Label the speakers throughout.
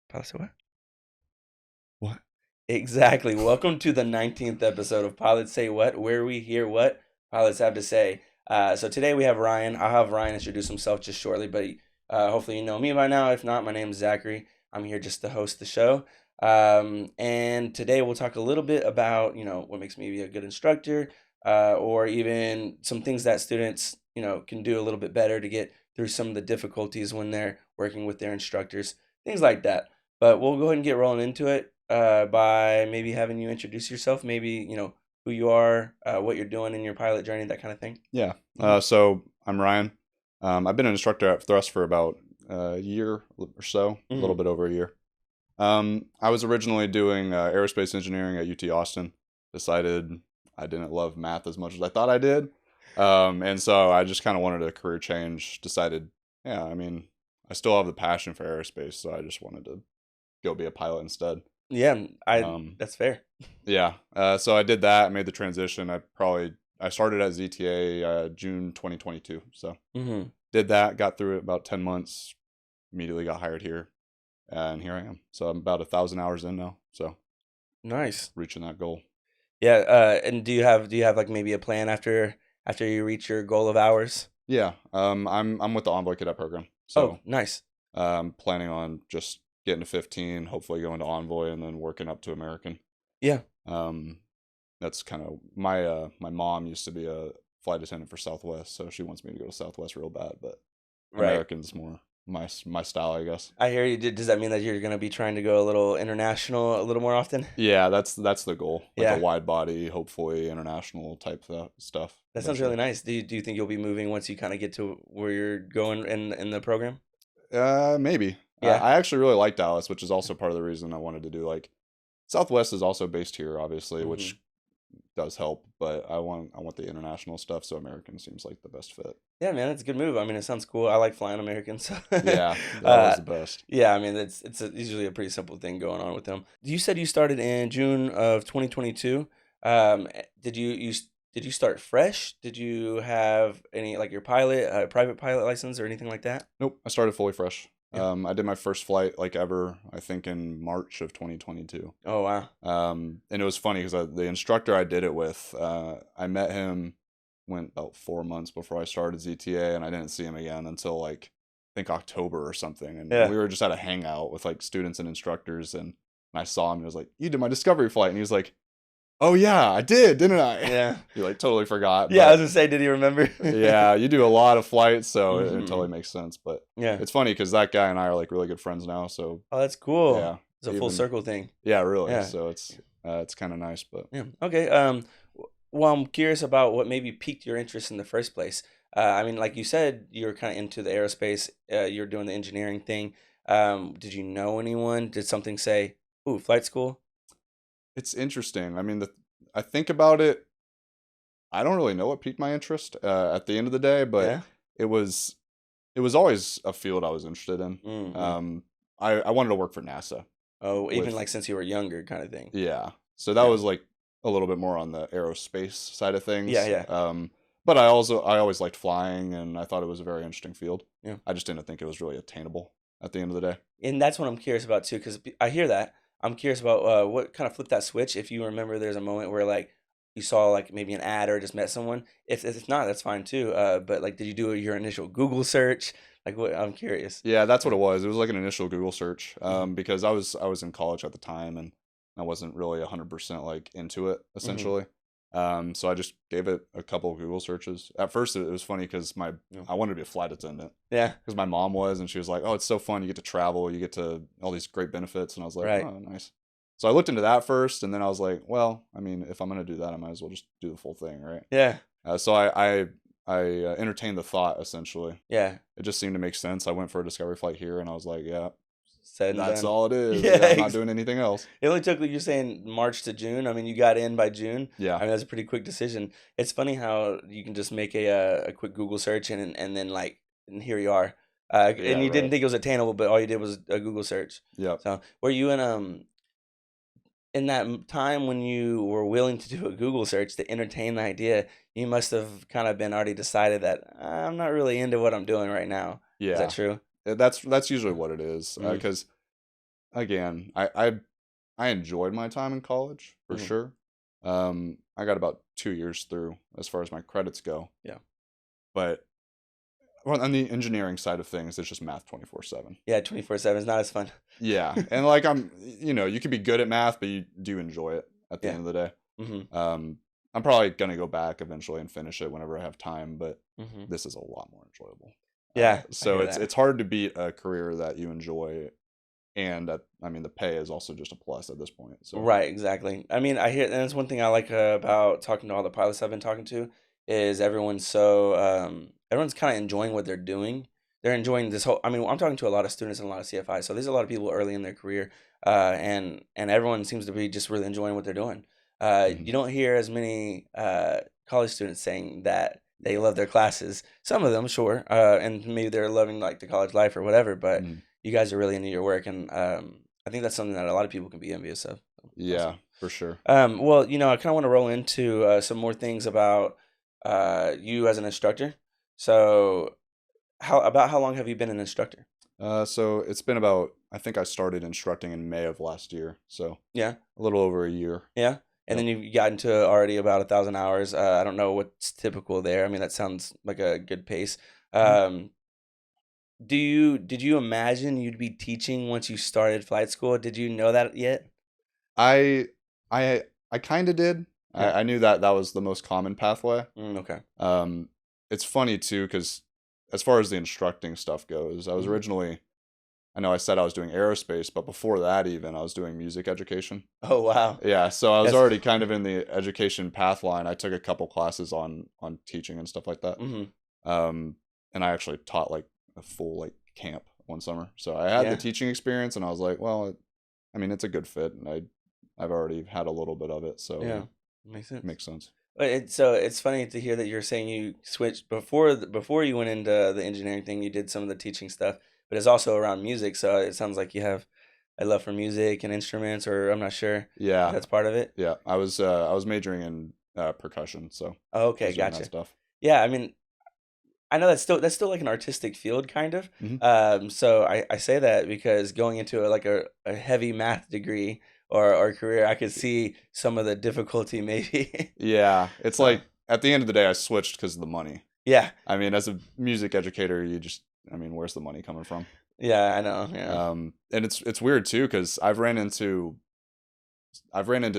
Speaker 1: Pilot say what?
Speaker 2: What?
Speaker 1: Exactly. Welcome to the 19th episode of Pilots Say What, where we hear what pilots have to say. So today we have Ryan. I'll have Ryan introduce himself just shortly, but hopefully you know me by now. If not, my name is Zachary. I'm here just to host the show. And today we'll talk a little bit about, what makes me a good instructor, or even some things that students, can do a little bit better to get through some of the difficulties when they're working with their instructors, things like that. But we'll go ahead and get rolling into it by maybe having you introduce yourself, maybe, who you are, what you're doing in your pilot journey, that kind of thing.
Speaker 2: Yeah.
Speaker 1: Mhm.
Speaker 2: So I'm Ryan. I've been an instructor at Thrust for about a year or so, a little
Speaker 1: Mhm.
Speaker 2: bit over a year. I was originally doing aerospace engineering at UT Austin. Decided I didn't love math as much as I thought I did. And so I just kind of wanted a career change. Decided, yeah, I mean, I still have the passion for aerospace, so I just wanted to go be a pilot instead.
Speaker 1: Yeah,
Speaker 2: Um,
Speaker 1: that's fair.
Speaker 2: Yeah. So I did that, made the transition. I started at ZTA June 2022. So
Speaker 1: Hmm.
Speaker 2: did that, got through it about 10 months, immediately got hired here, and here I am. So I'm about 1,000 hours in now. So
Speaker 1: Nice.
Speaker 2: reaching that goal.
Speaker 1: Yeah, and do you have like maybe a plan after you reach your goal of hours?
Speaker 2: Yeah. I'm with the Envoy Cadet program.
Speaker 1: Oh,
Speaker 2: So
Speaker 1: nice.
Speaker 2: planning on just getting to 15, hopefully going to Envoy and then working up to American.
Speaker 1: Yeah.
Speaker 2: Um, that's kind of my mom used to be a flight attendant for Southwest, so she wants me to go to Southwest real bad, but
Speaker 1: Right.
Speaker 2: American's more my style, I guess.
Speaker 1: I hear you. Does that mean that you're gonna be trying to go a little international a little more often?
Speaker 2: Yeah, that's the goal. Like a
Speaker 1: Yeah,
Speaker 2: wide body, hopefully international type stuff
Speaker 1: that sounds really
Speaker 2: eventually.
Speaker 1: nice. Do you think you'll be moving once you kind of get to where you're going in the program?
Speaker 2: Maybe.
Speaker 1: Yeah.
Speaker 2: I actually really like Dallas, which is also part of the reason I wanted to do like Southwest is also based here, obviously,
Speaker 1: Hmm.
Speaker 2: which does help, but I want the international stuff, so American seems like the best fit.
Speaker 1: Yeah, man, it's a good move. I mean, it sounds cool. I like flying Americans. So
Speaker 2: Yeah, they're always
Speaker 1: uh,
Speaker 2: the best.
Speaker 1: yeah, I mean, usually a pretty simple thing going on with them. You said you started in June of 2022. Did you start fresh? Did you have any like your private pilot license or anything like that?
Speaker 2: Nope, I started fully fresh.
Speaker 1: Yeah.
Speaker 2: I did my first flight like ever, I think in March of 2022.
Speaker 1: Oh wow.
Speaker 2: And it was funny because the instructor I did it with, I met him, went about 4 months before I started ZTA, and I didn't see him again until like I think October or something. And
Speaker 1: Yeah.
Speaker 2: we were just at a hangout with like students and instructors, and I saw him and I was like, "You did my discovery flight," and he was like, "Oh yeah, I did, didn't I?"
Speaker 1: Yeah.
Speaker 2: He like totally forgot,
Speaker 1: Yeah. I was
Speaker 2: but
Speaker 1: gonna say, did he remember?
Speaker 2: yeah, you do a lot of flights, so it
Speaker 1: Hmm.
Speaker 2: totally makes sense. But
Speaker 1: Yeah.
Speaker 2: it's funny because that guy and I are like really good friends now. So
Speaker 1: Oh, that's cool.
Speaker 2: yeah,
Speaker 1: It's a full
Speaker 2: even
Speaker 1: circle thing.
Speaker 2: yeah, really.
Speaker 1: Yeah.
Speaker 2: So it's kind of nice, but
Speaker 1: Yeah. Okay. Well, I'm curious about what maybe piqued your interest in the first place. I mean, like you said, you're kind of into the aerospace. You're doing the engineering thing. Did you know anyone? Did something say, "Ooh, flight school"?
Speaker 2: it's interesting. I mean, I think about it. I don't really know what piqued my interest at the end of the day, but
Speaker 1: Yeah.
Speaker 2: it was it was always a field I was interested in.
Speaker 1: Hmm.
Speaker 2: Um, I wanted to work for NASA
Speaker 1: Oh, even
Speaker 2: with
Speaker 1: like since you were younger, kind of thing.
Speaker 2: yeah. So that
Speaker 1: Yeah.
Speaker 2: was like a little bit more on the aerospace side of
Speaker 1: Yeah.
Speaker 2: things.
Speaker 1: Yeah.
Speaker 2: But I always liked flying, and I thought it was a very interesting field.
Speaker 1: Yeah.
Speaker 2: I just didn't think it was really attainable at the end of the day.
Speaker 1: And that's what I'm curious about too, because I hear that. I'm curious about what kind of flipped that switch. If you remember, there's a moment where like you saw like maybe an ad or just met someone. If not, that's fine too. But like, did you do your initial Google search? Like, what? I'm curious.
Speaker 2: Yeah, that's what
Speaker 1: Yeah.
Speaker 2: it was. It was like an initial Google search
Speaker 1: Hmm.
Speaker 2: because I was in college at the time and I wasn't really 100% like into it
Speaker 1: Hmm.
Speaker 2: essentially. So I just gave it a couple of Google searches. At first, it was funny because my
Speaker 1: Yeah.
Speaker 2: I wanted to be a flight attendant
Speaker 1: Yeah.
Speaker 2: because my mom was, and she was like, "Oh, it's so fun! You get to travel, you get to all these great benefits." And I was like,
Speaker 1: Right.
Speaker 2: "Oh, nice." So I looked into that first, and then I was like, "Well, I mean, if I'm gonna do that, I might as well just do the full thing, right?"
Speaker 1: Yeah.
Speaker 2: So I entertained the thought essentially.
Speaker 1: Yeah.
Speaker 2: It just seemed to make sense. I went for a discovery flight here, and I was like, "Yeah,
Speaker 1: Said and
Speaker 2: that's
Speaker 1: done.
Speaker 2: all it is.
Speaker 1: Yeah.
Speaker 2: Yeah, I'm not doing anything else."
Speaker 1: It only took, like you're saying, March to June. I mean, you got in by June.
Speaker 2: Yeah,
Speaker 1: I mean, that's a pretty quick decision. It's funny how you can just make a quick Google search and then like and here you are. And
Speaker 2: yeah,
Speaker 1: you didn't
Speaker 2: right.
Speaker 1: think it was attainable, but all you did was a Google search.
Speaker 2: Yep.
Speaker 1: So, were you in that time when you were willing to do a Google search to entertain the idea? You must have kind of been already decided that I'm not really into what I'm doing right now. Is that
Speaker 2: Yeah,
Speaker 1: true?
Speaker 2: that's usually what it is.
Speaker 1: Mm.
Speaker 2: Because again, I enjoyed my time in college for
Speaker 1: Mhm.
Speaker 2: sure. I got about 2 years through as far as my credits go,
Speaker 1: Yeah.
Speaker 2: but well, on the engineering side of things, it's just math 24/7.
Speaker 1: Yeah, 24/7 is not as fun.
Speaker 2: Yeah, and like you can be good at math, but you do enjoy it at the
Speaker 1: Yeah.
Speaker 2: end of the day.
Speaker 1: Mhm.
Speaker 2: I'm probably gonna go back eventually and finish it whenever I have time, but
Speaker 1: Mhm.
Speaker 2: this is a lot more enjoyable.
Speaker 1: Yeah, I
Speaker 2: So
Speaker 1: hear
Speaker 2: it's
Speaker 1: that.
Speaker 2: it's hard to beat a career that you enjoy, and I mean the pay is also just a plus at this point. So
Speaker 1: Right, exactly. I mean, I hear, and that's one thing I like about talking to all the pilots I've been talking to is everyone's kind of enjoying what they're doing. They're enjoying this whole. I mean, I'm talking to a lot of students and a lot of CFI, so there's a lot of people early in their career, and everyone seems to be just really enjoying what they're doing.
Speaker 2: mhm,
Speaker 1: You don't hear as many college students saying that they love their classes. Some of them, sure, and maybe they're loving like the college life or whatever. But
Speaker 2: mhm.
Speaker 1: you guys are really into your work, and I think that's something that a lot of people can be envious of. So,
Speaker 2: Yeah,
Speaker 1: awesome.
Speaker 2: for sure.
Speaker 1: Well, I kind of want to roll into some more things about you as an instructor. So, how long have you been an instructor?
Speaker 2: So it's been about, I think I started instructing in May of last year, so
Speaker 1: Yeah,
Speaker 2: a little over a year.
Speaker 1: yeah. And
Speaker 2: Yep.
Speaker 1: then you've gotten to already about 1,000 hours. I don't know what's typical there. I mean, that sounds like a good pace.
Speaker 2: Mhm.
Speaker 1: Um, did you imagine you'd be teaching once you started flight school? Did you know that yet?
Speaker 2: I I kind of did.
Speaker 1: Yeah.
Speaker 2: I knew that that was the most common pathway.
Speaker 1: Okay.
Speaker 2: Um, it's funny too because as far as the instructing stuff goes, I was
Speaker 1: Hmm.
Speaker 2: originally, I know I said I was doing aerospace, but before that even I was doing music education.
Speaker 1: Oh wow.
Speaker 2: Yeah, so I was
Speaker 1: Yes.
Speaker 2: already kind of in the education path line. I took a couple classes on teaching and stuff like that.
Speaker 1: Hmm.
Speaker 2: Um, and I actually taught like a full like camp one summer. So I had the
Speaker 1: Yeah.
Speaker 2: teaching experience, and I was like, well, I mean, it's a good fit, and I've already had a little bit of it, so
Speaker 1: Yeah. Makes
Speaker 2: it
Speaker 1: sense.
Speaker 2: makes sense.
Speaker 1: But it's funny to hear that you're saying you switched before you went into the engineering thing. You did some of the teaching stuff, but it's also around music. So it sounds like you have a love for music and instruments, or I'm not sure if
Speaker 2: Yeah,
Speaker 1: that's part of it.
Speaker 2: yeah. I was majoring in percussion, so
Speaker 1: Oh,
Speaker 2: I
Speaker 1: okay,
Speaker 2: was doing that
Speaker 1: gotcha.
Speaker 2: stuff.
Speaker 1: Yeah, I mean, I know that's still like an artistic field, kind of.
Speaker 2: Hmm.
Speaker 1: So I say that because going into a heavy math degree or career, I could see some of the difficulty maybe.
Speaker 2: Yeah, it's
Speaker 1: uh,
Speaker 2: like at the end of the day, I switched because of the money.
Speaker 1: yeah,
Speaker 2: I mean, as a music educator, I mean, where's the money coming from?
Speaker 1: yeah, I know. Yeah.
Speaker 2: And it's weird too because I've ran into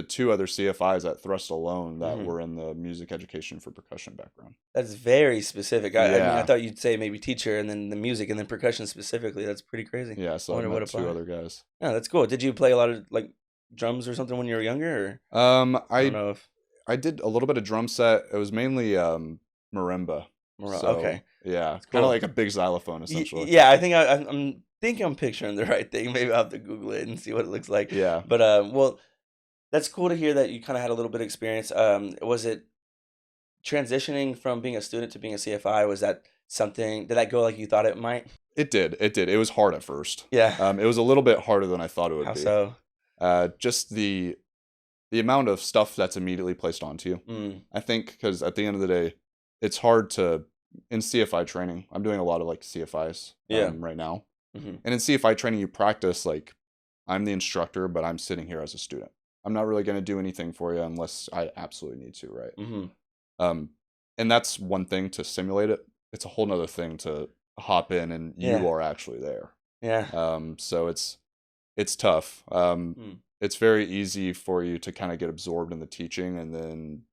Speaker 2: two other CFIs at Thrust alone that
Speaker 1: Hmm.
Speaker 2: were in the music education for percussion background.
Speaker 1: That's very specific. I mean, I
Speaker 2: Yeah,
Speaker 1: thought you'd say maybe teacher and then the music and then percussion specifically. That's pretty crazy.
Speaker 2: yeah.
Speaker 1: I
Speaker 2: So I've
Speaker 1: wonder what
Speaker 2: met two
Speaker 1: applied.
Speaker 2: other guys.
Speaker 1: Yeah, that's cool. Did you play a lot of like drums or something when you were younger? Or
Speaker 2: Um,
Speaker 1: I don't
Speaker 2: I
Speaker 1: know if
Speaker 2: I did a little bit of drum set. It was mainly marimba. So
Speaker 1: okay,
Speaker 2: yeah,
Speaker 1: that's
Speaker 2: kind of
Speaker 1: cool.
Speaker 2: like a big xylophone essentially.
Speaker 1: Yeah, I think I'm thinking I'm the right thing. Maybe I'll have to Google it and see what it looks like.
Speaker 2: Yeah.
Speaker 1: But well, that's cool to hear that you kind of had a little bit of experience. Was it transitioning from being a student to being a CFI? Was that something? Did that go like you thought it might?
Speaker 2: It did. It did. It was hard at first.
Speaker 1: Yeah.
Speaker 2: It was a little bit harder than I thought it would
Speaker 1: How
Speaker 2: be.
Speaker 1: so?
Speaker 2: Just the amount of stuff that's immediately placed onto you.
Speaker 1: Mm,
Speaker 2: I think because at the end of the day, it's hard to in CFI training. I'm doing a lot of like CFIs
Speaker 1: yeah.
Speaker 2: right now,
Speaker 1: Hmm.
Speaker 2: and in CFI training, you practice like I'm the instructor, but I'm sitting here as a student. I'm not really going to do anything for you unless I absolutely need to, right?
Speaker 1: Hmm.
Speaker 2: Um, and that's one thing to simulate it. It's a whole nother thing to hop in and you
Speaker 1: Yeah.
Speaker 2: are actually there.
Speaker 1: Yeah.
Speaker 2: So it's tough.
Speaker 1: Mm.
Speaker 2: It's very easy for you to kind of get absorbed in the teaching, and then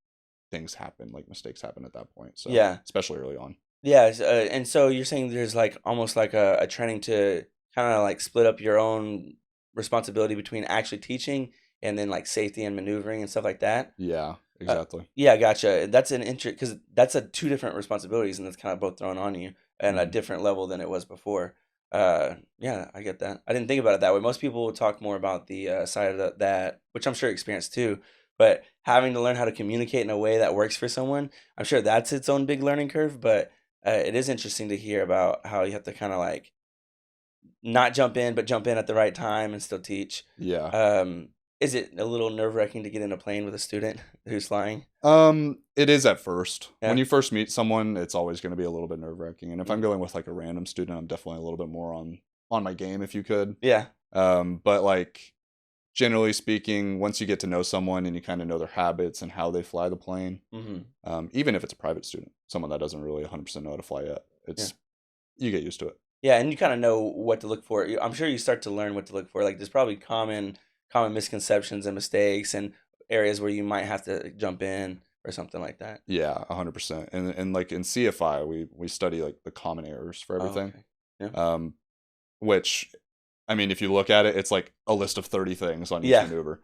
Speaker 2: things happen, like mistakes happen at that point. So
Speaker 1: Yeah.
Speaker 2: especially early on.
Speaker 1: Yeah. And so you're saying there's like almost like a training to kind of like split up your own responsibility between actually teaching and then like safety and maneuvering and stuff like that.
Speaker 2: Yeah,
Speaker 1: Uh,
Speaker 2: exactly.
Speaker 1: yeah, gotcha. That's an interest because that's a two different responsibilities, and that's kind of both thrown on you at a
Speaker 2: Hmm.
Speaker 1: different level than it was before. Yeah, I get that. I didn't think about it that way. Most people will talk more about the side of that, which I'm sure you experienced too. But having to learn how to communicate in a way that works for someone, I'm sure that's its own big learning curve. But it is interesting to hear about how you have to kind of like not jump in, but jump in at the right time and still teach.
Speaker 2: Yeah.
Speaker 1: Um, is it a little nerve wracking to get in a plane with a student who's flying?
Speaker 2: It is at first. When
Speaker 1: Yeah.
Speaker 2: you first meet someone, it's always going to be a little bit nerve wracking. And if I'm
Speaker 1: Mm.
Speaker 2: going with like a random student, I'm definitely a little bit more on my game, if you could.
Speaker 1: Yeah.
Speaker 2: But like generally speaking, once you get to know someone and you kind of know their habits and how they fly the plane, even if it's a private student, someone that doesn't really 100% know how to fly yet,
Speaker 1: Yeah.
Speaker 2: you get used to it.
Speaker 1: Yeah, and you kind of know what to look for. I'm sure you start to learn what to look for. Like there's probably common misconceptions and mistakes and areas where you might have to jump in or something like that.
Speaker 2: Yeah, 100%. And like in CFI, we study like the common errors for
Speaker 1: Oh,
Speaker 2: everything.
Speaker 1: okay. Yeah.
Speaker 2: Um, which I mean, if you look at it, it's like a list of 30 things on each
Speaker 1: Yeah.
Speaker 2: maneuver.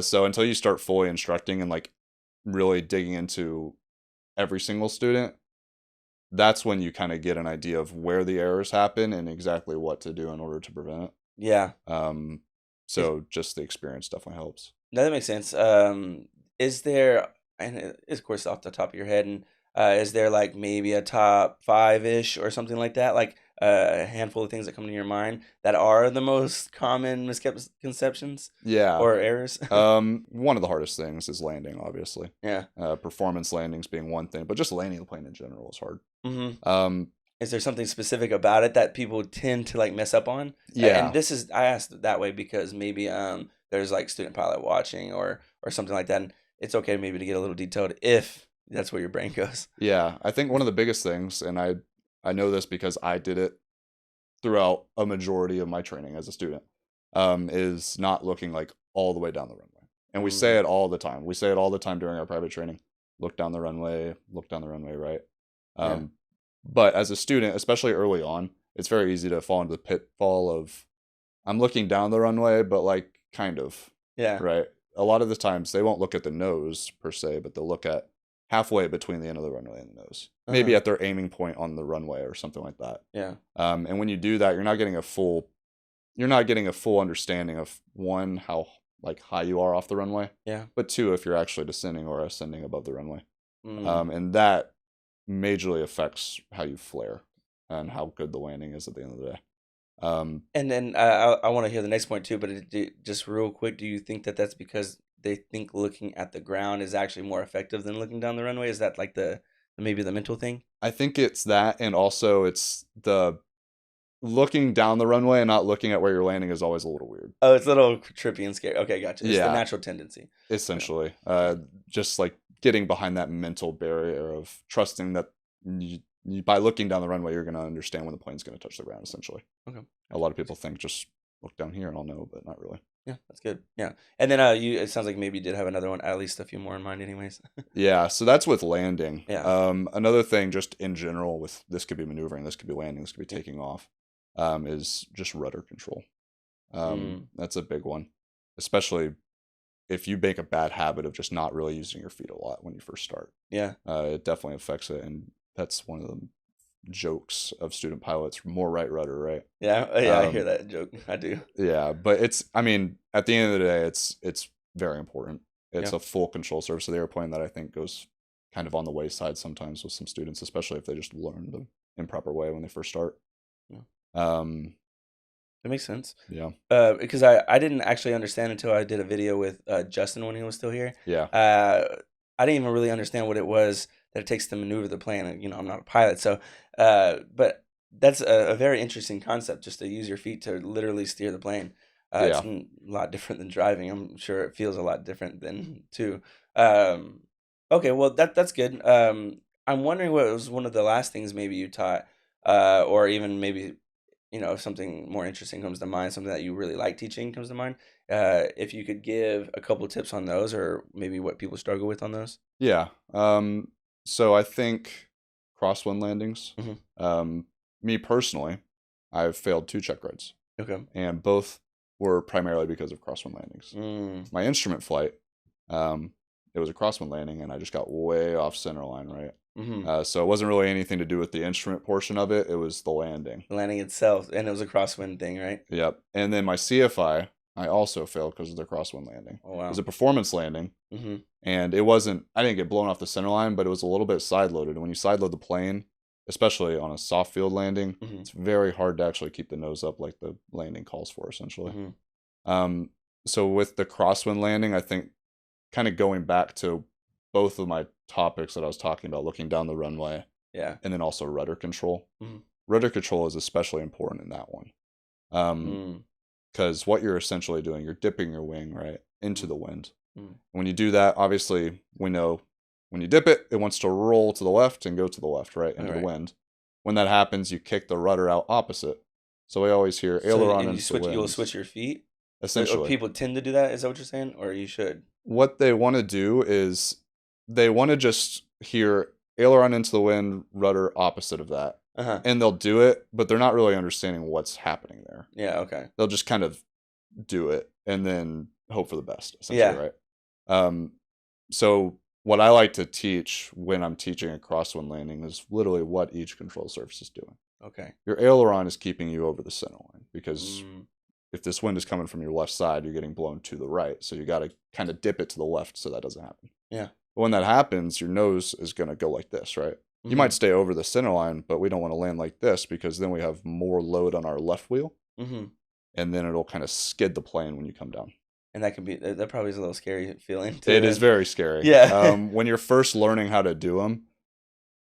Speaker 2: So until you start fully instructing and like really digging into every single student, that's when you kind of get an idea of where the errors happen and exactly what to do in order to prevent it.
Speaker 1: Yeah.
Speaker 2: Um,
Speaker 1: Is,
Speaker 2: so just the experience definitely helps.
Speaker 1: no, that makes sense. Is there, and of course off the top of your head, and is there like maybe a top five ish or something like that, like a handful of things that come to your mind that are the most common misconceptions
Speaker 2: Yeah.
Speaker 1: or errors?
Speaker 2: One of the hardest things is landing, obviously.
Speaker 1: Yeah.
Speaker 2: Performance landings being one thing, but just landing the plane in general is hard.
Speaker 1: hmm
Speaker 2: Um,
Speaker 1: Is there something specific about it that people tend to like mess up on? And
Speaker 2: yeah,
Speaker 1: this is I asked it that way because maybe there's like student pilot watching or something like that. And it's okay maybe to get a little detailed if that's where your brain goes.
Speaker 2: yeah. I think one of the biggest things, and I know this because I did it throughout a majority of my training as a student, is not looking like all the way down the runway. And we say
Speaker 1: Mm,
Speaker 2: it all the time. We say it all the time during our private training. Look down the runway, right?
Speaker 1: yeah,
Speaker 2: Um, but as a student, especially early on, it's very easy to fall into the pitfall of I'm looking down the runway, but like kind of,
Speaker 1: yeah,
Speaker 2: right? A lot of the times they won't look at the nose per se, but they'll look at halfway between the end of the runway and the nose, maybe
Speaker 1: uh-huh,
Speaker 2: at their aiming point on the runway or something like that.
Speaker 1: yeah,
Speaker 2: And when you do that, you're not getting a full understanding of one, how like high you are off the runway,
Speaker 1: yeah.
Speaker 2: but two, if you're actually descending or ascending above the runway.
Speaker 1: Mm.
Speaker 2: And that majorly affects how you flare and how good the landing is at the end of the day.
Speaker 1: And then I want to hear the next point too, but just real quick, do you think that that's because they think looking at the ground is actually more effective than looking down the runway? Is that like the maybe the mental thing?
Speaker 2: I think it's that, and also it's the looking down the runway and not looking at where you're landing is always a little weird.
Speaker 1: Oh, it's a little trippy and scary. Okay, gotcha. It's the
Speaker 2: Yeah,
Speaker 1: natural tendency. Yeah.
Speaker 2: essentially. Just like getting behind that mental barrier of trusting that by looking down the runway, you're going to understand when the plane's going to touch the ground, essentially.
Speaker 1: Okay.
Speaker 2: A lot of people think just look down here and I'll know, but not really.
Speaker 1: Yeah, that's good. Yeah. And then it sounds like maybe you did have another one, at least a few more in mind anyways.
Speaker 2: Yeah, so that's with landing.
Speaker 1: Yeah.
Speaker 2: Another thing, just in general, with this could be maneuvering, this could be landing, this could be
Speaker 1: Yeah.
Speaker 2: taking off, is just rudder control.
Speaker 1: Mm,
Speaker 2: That's a big one, especially if you make a bad habit of just not really using your feet a lot when you first start.
Speaker 1: yeah.
Speaker 2: It definitely affects it, and that's one of the jokes of student pilots. More right rudder, right?
Speaker 1: Yeah. Yeah, I hear
Speaker 2: Um,
Speaker 1: that joke. I do.
Speaker 2: yeah, but I mean, at the end of the day, it's very important. It's
Speaker 1: Yeah.
Speaker 2: a full control surface of the airplane that I think goes kind of on the wayside sometimes with some students, especially if they just learn the improper way when they first start.
Speaker 1: Yeah.
Speaker 2: Um,
Speaker 1: That makes sense.
Speaker 2: yeah,
Speaker 1: Because I didn't actually understand until I did a video with Justin when he was still here.
Speaker 2: yeah,
Speaker 1: I didn't even really understand what it was that it takes to maneuver the plane. I'm not a pilot, so but that's a very interesting concept, just to use your feet to literally steer the plane. It's
Speaker 2: yeah,
Speaker 1: a lot different than driving. I'm sure it feels a lot different than too. Um, okay, well that's good. I'm wondering what was one of the last things maybe you taught, or even maybe if something more interesting comes to mind, something that you really like teaching comes to mind, if you could give a couple tips on those, or maybe what people struggle with on those.
Speaker 2: yeah. So I think crosswind landings.
Speaker 1: hmm
Speaker 2: Um, Me personally, I've failed 2 check rides,
Speaker 1: Okay.
Speaker 2: and both were primarily because of crosswind landings.
Speaker 1: Mm,
Speaker 2: My instrument flight, um, it was a crosswind landing, and I just got way off center line, right?
Speaker 1: hmm
Speaker 2: So it wasn't really anything to do with the instrument portion of it. It was the landing.
Speaker 1: The landing itself, and it was a crosswind thing, right?
Speaker 2: Yep. And then my CFI, I also failed because of the crosswind landing.
Speaker 1: Oh
Speaker 2: It was
Speaker 1: wow.
Speaker 2: a performance landing,
Speaker 1: hmm
Speaker 2: and it wasn't. I didn't get blown off the center line, but it was a little bit side loaded. And when you side load the plane, especially on a soft field landing,
Speaker 1: hmm
Speaker 2: it's very hard to actually keep the nose up like the landing calls for, essentially.
Speaker 1: hmm
Speaker 2: Um, so with the crosswind landing, I think kind of going back to both of my topics that I was talking about, looking down the runway
Speaker 1: Yeah.
Speaker 2: and then also rudder control.
Speaker 1: hmm
Speaker 2: Rudder control is especially important in that one. Um,
Speaker 1: Mm.
Speaker 2: because what you're essentially doing, you're dipping your wing right into the wind.
Speaker 1: Mm.
Speaker 2: When you do that, obviously we know when you dip it, it wants to roll to the left and go to the left, right, into the wind. When that happens, you kick the rudder out opposite. So we always hear aileron into the wind.
Speaker 1: You'll switch your feet?
Speaker 2: Essentially.
Speaker 1: Or people tend to do that? Is that what you're saying? Or you should?
Speaker 2: What they want to do is they want to just hear aileron into the wind, rudder opposite of that.
Speaker 1: Uh-huh.
Speaker 2: And they'll do it, but they're not really understanding what's happening there.
Speaker 1: Yeah, okay.
Speaker 2: They'll just kind of do it and then hope for the best, essentially, right? So what I like to teach when I'm teaching a crosswind landing is literally what each control surface is doing.
Speaker 1: Okay.
Speaker 2: Your aileron is keeping you over the center line because if this wind is coming from your left side, you're getting blown to the right. So you got to kind of dip it to the left so that doesn't happen.
Speaker 1: Yeah.
Speaker 2: But when that happens, your nose is going to go like this, right? You might stay over the center line, but we don't want to land like this because then we have more load on our left wheel. And then it'll kind of skid the plane when you come down.
Speaker 1: And that probably is a little scary feeling too.
Speaker 2: It is very scary.
Speaker 1: Yeah.
Speaker 2: When you're first learning how to do them,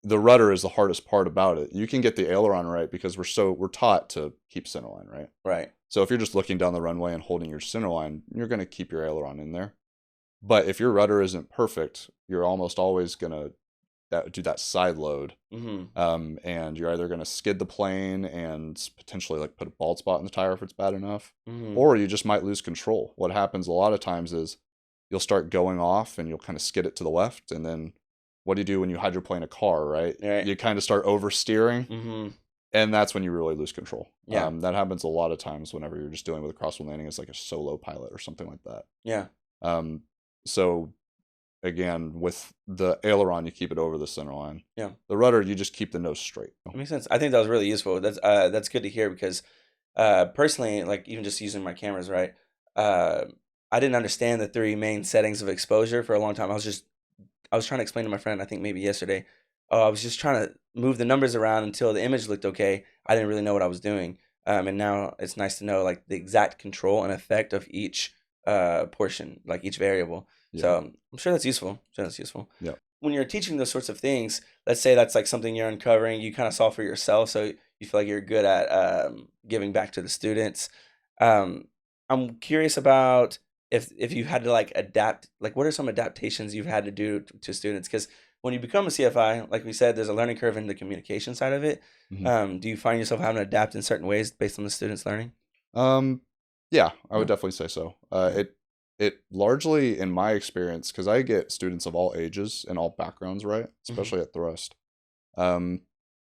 Speaker 2: the rudder is the hardest part about it. You can get the aileron right because we're taught to keep center line, right?
Speaker 1: Right.
Speaker 2: So if you're just looking down the runway and holding your center line, you're going to keep your aileron in there. But if your rudder isn't perfect, you're almost always going to do that side load. And you're either going to skid the plane and potentially like put a bald spot in the tire if it's bad enough, or you just might lose control. What happens a lot of times is you'll start going off and you'll kind of skid it to the left. And then what do you do when you hydroplane a car, right? You kind of start oversteering. And that's when you really lose control.
Speaker 1: Yeah.
Speaker 2: That happens a lot of times whenever you're just dealing with a crosswind landing as like a solo pilot or something like that.
Speaker 1: Yeah.
Speaker 2: So again, with the aileron, you keep it over the center line.
Speaker 1: Yeah.
Speaker 2: The rudder, you just keep the nose straight.
Speaker 1: That makes sense. I think that was really useful. That's good to hear because personally, like even just using my cameras, right? I didn't understand the 3 main settings of exposure for a long time. I was trying to explain to my friend, I think maybe yesterday. I was just trying to move the numbers around until the image looked okay. I didn't really know what I was doing. And now it's nice to know like the exact control and effect of each portion, like each variable. Yeah. So I'm sure that's useful.
Speaker 2: Yeah.
Speaker 1: When you're teaching those sorts of things, let's say that's like something you're uncovering, you kind of solve for yourself, so you feel like you're good at giving back to the students. I'm curious about if you had to like adapt, like what are some adaptations you've had to do to students? Because when you become a CFI, like we said, there's a learning curve in the communication side of it. Do you find yourself having to adapt in certain ways based on the students' learning?
Speaker 2: Yeah, I would definitely say so. It largely, in my experience, because I get students of all ages and all backgrounds, right? Especially at Thrust.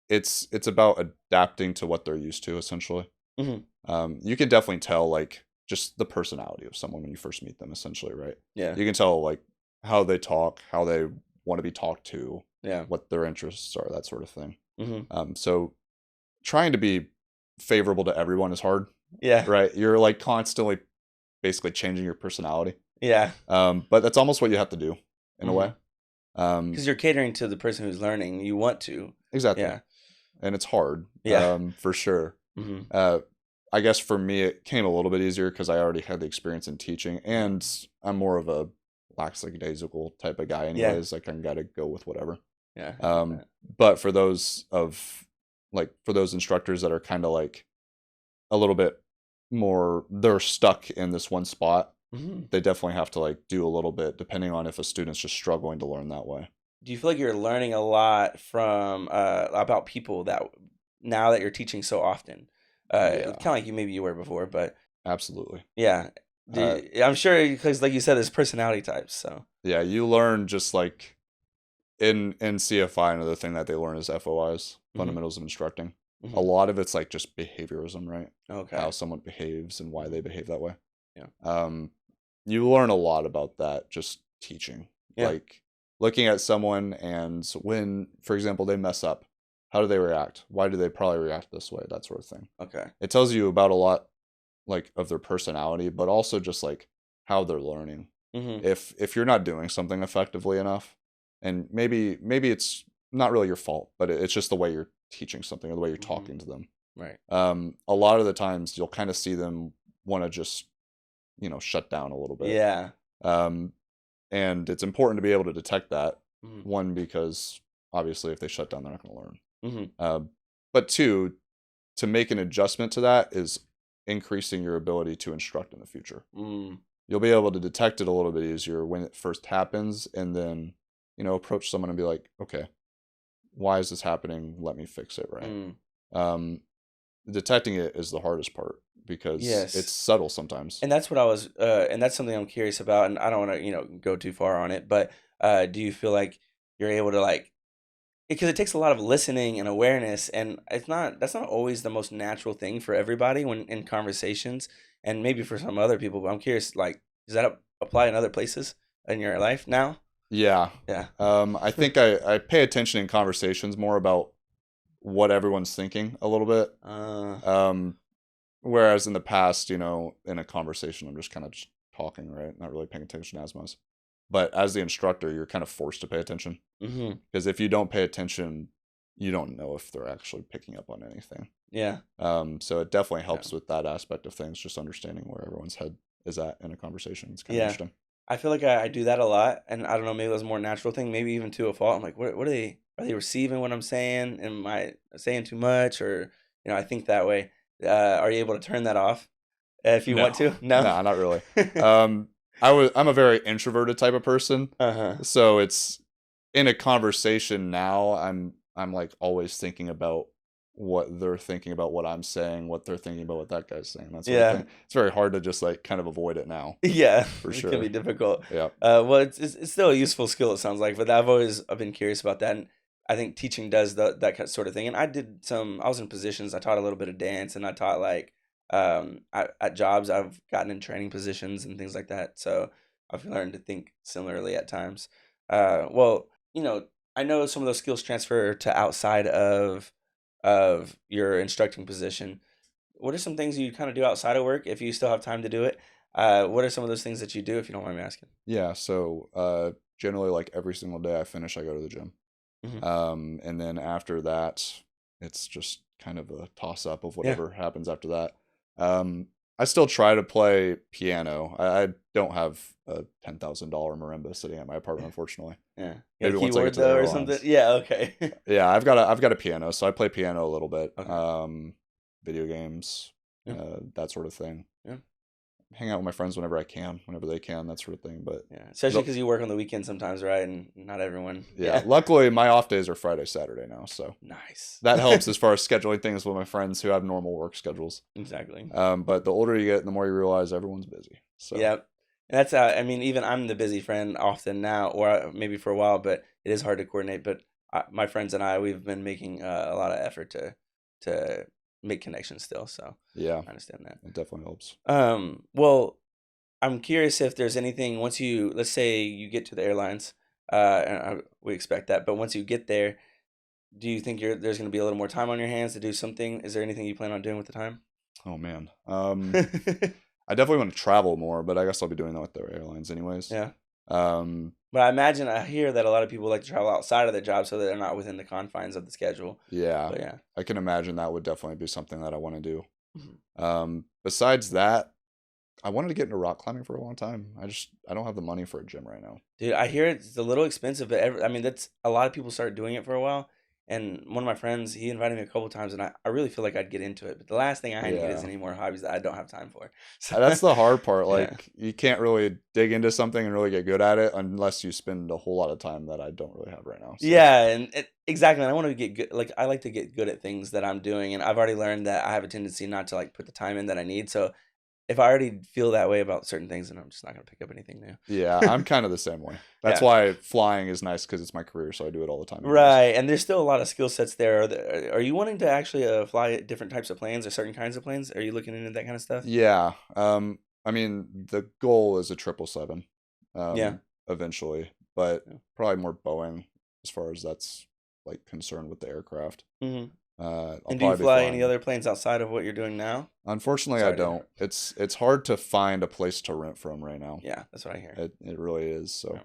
Speaker 2: It's about adapting to what they're used to, essentially. You can definitely tell, like, just the personality of someone when you first meet them, essentially, right?
Speaker 1: Yeah.
Speaker 2: You can tell, like, how they talk, how they want to be talked to,
Speaker 1: yeah,
Speaker 2: what their interests are, that sort of thing. So trying to be favorable to everyone is hard.
Speaker 1: Yeah.
Speaker 2: Right? You're, like, constantly basically changing your personality.
Speaker 1: Yeah.
Speaker 2: But that's almost what you have to do in a way.
Speaker 1: Because you're catering to the person who's learning. You want to.
Speaker 2: Exactly.
Speaker 1: Yeah.
Speaker 2: And it's hard.
Speaker 1: Yeah.
Speaker 2: For sure. I guess for me, it came a little bit easier because I already had the experience in teaching, and I'm more of a lackadaisical type of guy anyways. Like, I got to go with whatever.
Speaker 1: Yeah.
Speaker 2: But for those instructors that are kind of like a little bit more, they're stuck in this one spot, they definitely have to like do a little bit depending on if a student's just struggling to learn that way.
Speaker 1: Do you feel like you're learning a lot from about people that now that you're teaching so often? Kind of like you were before, but
Speaker 2: absolutely.
Speaker 1: Yeah. I'm sure because like you said, there's personality types. So
Speaker 2: yeah, you learn just like in CFI, another thing that they learn is FOIs, fundamentals of instructing. A lot of it's like just behaviorism, right?
Speaker 1: Okay.
Speaker 2: How someone behaves and why they behave that way.
Speaker 1: Yeah.
Speaker 2: You learn a lot about that just teaching.
Speaker 1: Yeah.
Speaker 2: Like looking at someone, and when, for example, they mess up, how do they react? Why do they probably react this way? That sort of thing.
Speaker 1: Okay.
Speaker 2: It tells you about a lot like of their personality, but also just like how they're learning. If you're not doing something effectively enough, and maybe it's not really your fault, but it's just the way you're teaching something or the way you're talking to them.
Speaker 1: Right.
Speaker 2: A lot of the times you'll kind of see them want to just, shut down a little bit.
Speaker 1: Yeah.
Speaker 2: And it's important to be able to detect that. One, because obviously if they shut down, they're not going to learn. But two, to make an adjustment to that is increasing your ability to instruct in the future.
Speaker 1: Mm,
Speaker 2: You'll be able to detect it a little bit easier when it first happens, and then, approach someone and be like, okay, why is this happening? Let me fix it, right?
Speaker 1: mm.
Speaker 2: Um, detecting it is the hardest part because it's
Speaker 1: Yes.
Speaker 2: subtle sometimes.
Speaker 1: And that's what and that's something I'm curious about, and I don't want to, go too far on it, but do you feel like you're able to like, because it takes a lot of listening and awareness, and that's not always the most natural thing for everybody when in conversations, and maybe for some other people, but I'm curious, like, does that apply in other places in your life now?
Speaker 2: Yeah.
Speaker 1: Yeah.
Speaker 2: I think I pay attention in conversations more about what everyone's thinking a little bit.
Speaker 1: Uh,
Speaker 2: Um, Whereas in the past, in a conversation, I'm just kind of just talking, right? Not really paying attention as much. But as the instructor, you're kind of forced to pay attention
Speaker 1: mm-hmm.
Speaker 2: because if you don't pay attention, you don't know if they're actually picking up on anything.
Speaker 1: Yeah.
Speaker 2: So it definitely
Speaker 1: Yeah.
Speaker 2: helps with that aspect of things, just understanding where everyone's head is at in a conversation. It's kind of
Speaker 1: Yeah.
Speaker 2: interesting.
Speaker 1: I feel like I do that a lot, and I don't know, maybe it was a more natural thing, maybe even to a fault. I'm like, what are they receiving what I'm saying? Am I saying too much? Or, I think that way. Are you able to turn that off if you want
Speaker 2: No,
Speaker 1: to? No.
Speaker 2: no, not really. Um, I'm a very introverted type of person,
Speaker 1: Uh-huh.
Speaker 2: so it's in a conversation now. I'm like always thinking about what they're thinking about what I'm saying, what they're thinking about what that guy's saying, that sort of
Speaker 1: Yeah.
Speaker 2: thing. It's very hard to just like kind of avoid it now,
Speaker 1: Yeah,
Speaker 2: for
Speaker 1: it can be
Speaker 2: sure.
Speaker 1: difficult.
Speaker 2: Yeah,
Speaker 1: Well, it's still a useful skill, it sounds like, but I've been curious about that, and I think teaching does that sort of thing. And I was in positions, I taught a little bit of dance, and I taught like at jobs, I've gotten in training positions and things like that. So I've learned to think similarly at times. Well, I know some of those skills transfer to outside of your instructing position. What are some things you kind of do outside of work if you still have time to do it? What are some of those things that you do if you don't mind me asking?
Speaker 2: yeah. So generally, like every single day I finish, I go to the gym.
Speaker 1: Hmm.
Speaker 2: And then after that, it's just kind of a toss up of
Speaker 1: Yeah,
Speaker 2: whatever happens after that. Um, I still try to play piano. I don't have a $10,000 marimba sitting at my apartment, unfortunately.
Speaker 1: yeah. You got a
Speaker 2: Maybe once I get
Speaker 1: keyboard
Speaker 2: to the
Speaker 1: though or something?
Speaker 2: airlines.
Speaker 1: Yeah. Okay.
Speaker 2: Yeah, I've got a piano, so I play piano a little bit.
Speaker 1: Okay.
Speaker 2: Video games,
Speaker 1: Yeah.
Speaker 2: that sort of thing.
Speaker 1: Yeah.
Speaker 2: Hang out with my friends whenever I can, whenever they can, that sort of thing. But
Speaker 1: Yeah. Especially
Speaker 2: the,
Speaker 1: because you work on the weekend sometimes, right? And not everyone.
Speaker 2: yeah,
Speaker 1: Yeah.
Speaker 2: luckily my off days are Friday, Saturday now, so
Speaker 1: Nice.
Speaker 2: that helps as far as scheduling things with my friends who have normal work schedules.
Speaker 1: Exactly.
Speaker 2: But the older you get, the more you realize everyone's busy. So
Speaker 1: Yeah. And that's I mean, even I'm the busy friend often now, or maybe for a while, but it is hard to coordinate. But my friends and we've been making a lot of effort to make connections still. So
Speaker 2: yeah,
Speaker 1: I understand that.
Speaker 2: it definitely helps.
Speaker 1: Well, I'm curious if there's anything once let's say you get to the airlines, we expect that, but once you get there, do you think there's going to be a little more time on your hands to do something? Is there anything you plan on doing with the time?
Speaker 2: Oh man. I definitely want to travel more, but I guess I'll be doing that with the airlines anyways.
Speaker 1: Yeah.
Speaker 2: Um,
Speaker 1: But I hear that a lot of people like to travel outside of their job so that they're not within the confines of the schedule.
Speaker 2: yeah,
Speaker 1: But yeah.
Speaker 2: I can imagine that would definitely be something that I want to do.
Speaker 1: Mhm.
Speaker 2: Besides that, I wanted to get into rock climbing for a long time. I don't have the money for a gym right now.
Speaker 1: Dude, I hear it's a little expensive, but I mean, that's a lot of people started doing it for a while. And one of my friends, he invited me a couple times, and I really feel like I'd get into it. But the last thing I need is
Speaker 2: Yeah.
Speaker 1: any more hobbies that I don't have time for. So,
Speaker 2: That's the hard part.
Speaker 1: yeah.
Speaker 2: Like you can't really dig into something and really get good at it unless you spend a whole lot of time that I don't really have right now. So
Speaker 1: Yeah, and exactly. And I want to get good. Like I like to get good at things that I'm doing, and I've already learned that I have a tendency not to like put the time in that I need. So if I already feel that way about certain things, then I'm just not gonna pick up anything
Speaker 2: yeah,
Speaker 1: new.
Speaker 2: I'm kind of the same way. That's
Speaker 1: Yeah,
Speaker 2: why flying is nice because it's my career, so I do it all the time anyways.
Speaker 1: right. And there's still a lot of skill sets there. Are you wanting to actually fly different types of planes or certain kinds of planes? Are you looking into that kind of stuff?
Speaker 2: Yeah. I mean, the goal is a 777,
Speaker 1: Yeah.
Speaker 2: eventually, but
Speaker 1: Yeah.
Speaker 2: probably more Boeing as far as that's like concerned with the aircraft.
Speaker 1: Hmm.
Speaker 2: I'll
Speaker 1: And do you
Speaker 2: probably be
Speaker 1: fly any
Speaker 2: flying.
Speaker 1: other planes outside of what you're doing now?
Speaker 2: Unfortunately, I
Speaker 1: Sorry to
Speaker 2: don't.
Speaker 1: interrupt.
Speaker 2: It's hard to find a place to rent from right now.
Speaker 1: Yeah, that's what I hear.
Speaker 2: It really is. So
Speaker 1: Yeah.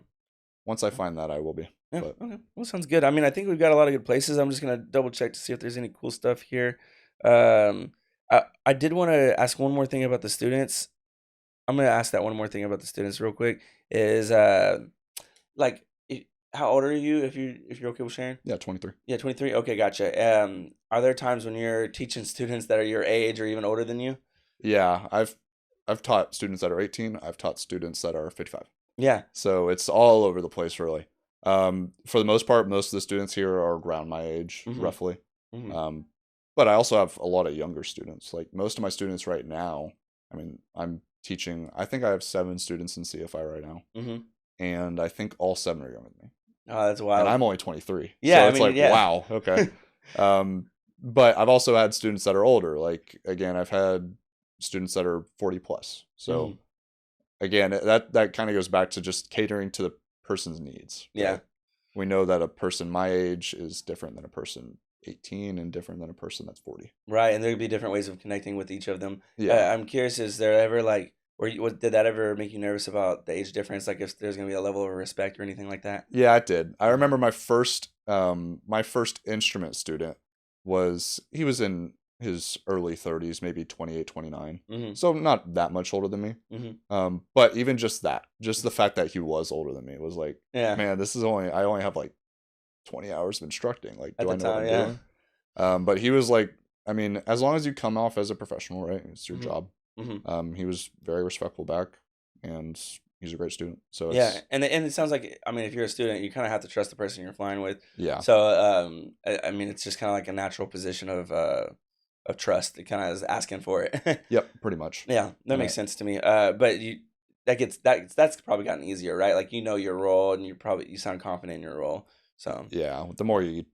Speaker 2: once I find that, I will be.
Speaker 1: Yeah.
Speaker 2: But
Speaker 1: Okay. Well, sounds good. I mean, I think we've got a lot of good places. I'm just gonna double check to see if there's any cool stuff here. Um, I did want to ask one more thing about the students. I'm gonna ask that one more thing about the students real quick. Is like, how old are you? If you're okay with sharing?
Speaker 2: yeah, 23.
Speaker 1: Yeah, 23. Okay, gotcha. Are there times when you're teaching students that are your age or even older than you?
Speaker 2: Yeah, I've taught students that are 18. I've taught students that are 55.
Speaker 1: Yeah.
Speaker 2: So it's all over the place, really. For the most part, most of the students here are around my age,
Speaker 1: Mm-hmm.
Speaker 2: roughly.
Speaker 1: Mm-hmm.
Speaker 2: But I also have a lot of younger students. Like most of my students right now, I mean, I'm teaching, I think I have 7 students in CFI right now.
Speaker 1: Mm-hmm.
Speaker 2: And I think all 7 are younger than me.
Speaker 1: Oh, that's
Speaker 2: And
Speaker 1: wild.
Speaker 2: I'm only 23.
Speaker 1: Yeah,
Speaker 2: So
Speaker 1: I
Speaker 2: it's
Speaker 1: mean,
Speaker 2: like,
Speaker 1: yeah.
Speaker 2: wow, okay. But I've also had students that are older. Like, again, I've had students that are 40 plus. So
Speaker 1: Mhm.
Speaker 2: again, that kind of goes back to just catering to the person's needs.
Speaker 1: Yeah.
Speaker 2: Right? We know that a person my age is different than a person 18 and different than a person that's 40.
Speaker 1: Right, and there'd be different ways of connecting with each of them.
Speaker 2: Yeah.
Speaker 1: I'm curious, is there ever like, did that ever make you nervous about the age difference? Like, if there's gonna be a level of respect or anything like that?
Speaker 2: Yeah, it did. I
Speaker 1: Mhm.
Speaker 2: remember my first instrument student he was in his early 30s, maybe 28, 29.
Speaker 1: Mhm.
Speaker 2: So not that much older than me.
Speaker 1: Mhm.
Speaker 2: But even just the fact that he was older than me was like,
Speaker 1: Yeah.
Speaker 2: man, I only have like 20 hours of instructing. Like,
Speaker 1: At
Speaker 2: do I
Speaker 1: the
Speaker 2: know what
Speaker 1: time,
Speaker 2: I'm
Speaker 1: yeah.
Speaker 2: doing? But he was like, I mean, as long as you come off as a professional, right? It's your
Speaker 1: Mhm.
Speaker 2: job.
Speaker 1: Mhm.
Speaker 2: He was very respectful back, and he's a great student. So
Speaker 1: Yeah,
Speaker 2: it's
Speaker 1: and it sounds like, I mean, if you're a student, you kind of have to trust the person you're flying with.
Speaker 2: yeah,
Speaker 1: So, I mean, it's just kind of like a natural position of trust. It kind of is asking for it.
Speaker 2: yep, pretty much.
Speaker 1: Yeah, that makes sense to me. But that's probably gotten easier, right? Like, you know your role, and you sound confident in your role. So
Speaker 2: Yeah, the more you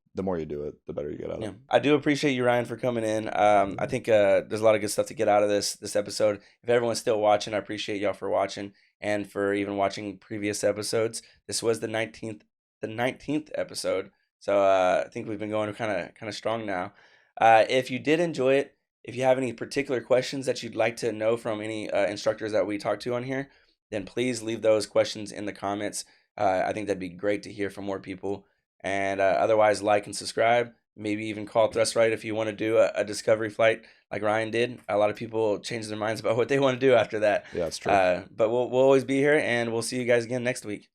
Speaker 2: do it, the better you get at
Speaker 1: yeah,
Speaker 2: it.
Speaker 1: I do appreciate you, Ryan, for coming in. I think there's a lot of good stuff to get out of this episode. If everyone's still watching, I appreciate y'all for watching and for even watching previous episodes. This was the 19th episode, so I think we've been going kind of strong now. If you did enjoy it, if you have any particular questions that you'd like to know from any instructors that we talked to on here, then please leave those questions in the comments. I think that'd be great to hear from more people. And otherwise, like and subscribe. Maybe even call Thrust Right if you want to do a discovery flight like Ryan did. A lot of people change their minds about what they want to do after that.
Speaker 2: Yeah, it's true.
Speaker 1: But we'll always be here, and we'll see you guys again next week.